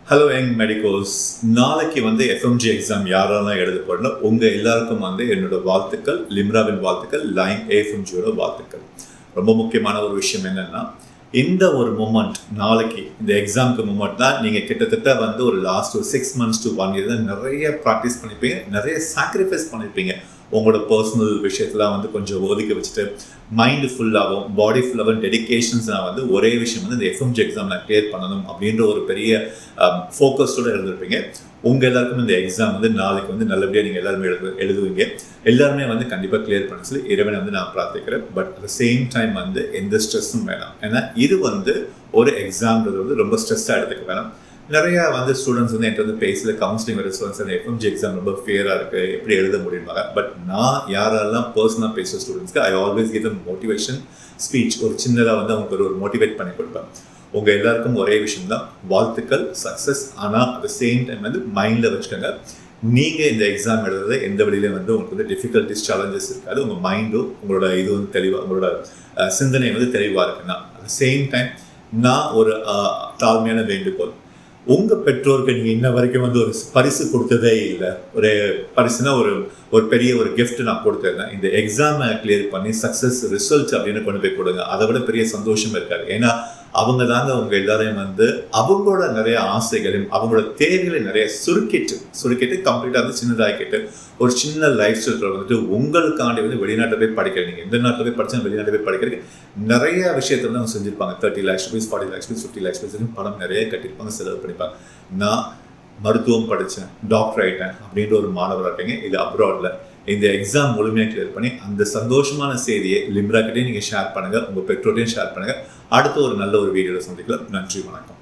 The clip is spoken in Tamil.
Hello young medicos. நாளைக்கு எஃப்எம்ஜி எக்ஸாம் யாரெல்லாம் எழுத போறோம்னா உங்கள் எல்லாருக்கும் என்னோட வாழ்த்துக்கள், லிம்ராவின் வாழ்த்துக்கள், லைன் ஏஎஃப்எம்ஜியோட வாழ்த்துக்கள். ரொம்ப முக்கியமான ஒரு விஷயம் என்னென்னா, இந்த ஒரு மூமெண்ட் நாளைக்கு இந்த எக்ஸாமுக்கு மூமெண்ட் தான் நீங்கள் கிட்டத்தட்ட ஒரு லாஸ்ட் ஒரு 6 months to 1 year தான் நிறைய ப்ராக்டிஸ் பண்ணியிருப்பீங்க, நிறைய சாக்ரிஃபைஸ் பண்ணியிருப்பீங்க. உங்களோட பர்சனல் விஷயத்தெல்லாம் கொஞ்சம் ஒதுக்கி வச்சுட்டு மைண்டு ஃபுல்லாகவும் பாடி ஃபுல்லாகவும் டெடிக்கேஷன்ஸ் நான் ஒரே விஷயம் இந்த எஃப்எம்ஜி எக்ஸாம் நான் கிளியர் பண்ணணும் அப்படின்ற ஒரு பெரிய ஃபோக்கஸோடு எழுதிருப்பீங்க. உங்கள் எல்லாருக்கும் இந்த எக்ஸாம் நாளைக்கு நல்லபடியாக நீங்கள் எல்லாருமே எழுதுவீங்க. எல்லாருமே கண்டிப்பாக கிளியர் பண்ண சொல்லி இறைவனை நான் பிரார்த்திக்கிறேன். But at the same time எந்த ஸ்ட்ரெஸ்ஸும் வேணாம். ஏன்னா இது ஒரு எக்ஸாம்ன்றது ரொம்ப ஸ்ட்ரெஸ்ஸாக எடுத்துக்க வேணாம். நிறையா ஸ்டூடெண்ட்ஸ் என்கிட்ட பேசல, கவுன்சிலிங் வர ஸ்டூடெண்ட்ஸ் அந்த எஃப்எம்ஜி எக்ஸாம் ரொம்ப ஃபேராக இருக்குது, எப்படி எழுத முடியுமாங்க. பட் நான் யாரெல்லாம் பர்சனலாக பேசுகிற ஸ்டூடெண்ட்ஸ்க்கு I always give them motivation speech. ஒரு சின்னதாக அவங்களுக்கு ஒரு மோட்டிவேட் பண்ணி கொடுப்பேன். உங்கள் எல்லாருக்கும் ஒரே விஷயம் தான், வாழ்த்துக்கள், சக்ஸஸ். ஆனால் அட் த சேம் டைம் மைண்டில் வச்சுக்கோங்க, நீங்கள் இந்த எக்ஸாம் எழுதுறது எந்த வழியிலையும் உங்களுக்கு டிஃபிகல்ட்டிஸ், சேலஞ்சஸ் இருக்காது. உங்கள் மைண்டும் உங்களோட இது தெளிவாக, உங்களோட சிந்தனை தெளிவாக இருக்குன்னா அட் த சேம் டைம் நான் ஒரு தாழ்மையான வேண்டுகோள், உங்கள் பெற்றோருக்கு நீங்கள் இன்ன வரைக்கும் ஒரு பரிசு கொடுத்ததே இல்லை. ஒரு பரிசுனா ஒரு பெரிய ஒரு கிஃப்ட் நான் கொடுத்தேன். இந்த எக்ஸாமை கிளியர் பண்ணி சக்ஸஸ் ரிசல்ட்ஸ் அப்படின்னு கொண்டு போய் கொடுங்க. அதை விட பெரிய சந்தோஷம் இருக்காது. ஏன்னா அவங்க தாங்க உங்கள் எல்லாரையும் அவங்களோட நிறைய ஆசைகளையும் அவங்களோட தேவைகளை நிறைய சுருக்கிட்டு கம்ப்ளீட்டாக சின்னதாகிக்கிட்டு ஒரு சின்ன லைஃப் ஸ்டைல் உங்களுக்காண்டி வெளிநாட்டை போய் படிக்கிறேன். நீங்கள் எந்த நாட்டில் போய் படித்தா வெளிநாட்டை போய் படிக்கிறதுக்கு நிறைய விஷயத்தை அவங்க செஞ்சுருப்பாங்க. 30 lakhs rupees, 40 lakhs rupees, 50 lakhs rupees பணம் நிறைய கட்டியிருப்பாங்க, செலவு பண்ணிப்பாங்க. நான் மருத்துவம் படித்தேன், டாக்டர் ஆகிட்டேன் அப்படின்ற ஒரு மாணவராக இருக்கீங்க. இது அப்ராடில் இந்த எக்ஸாம் முழுமையாக கிளியர் பண்ணி அந்த சந்தோஷமான செய்தியை லிம்ராக்கிட்டையும் நீங்கள் ஷேர் பண்ணுங்கள், உங்கள் பெற்றோரையும் ஷேர் பண்ணுங்கள். அடுத்து ஒரு நல்ல ஒரு வீடியோவில் சந்திக்கலாம். நன்றி, வணக்கம்.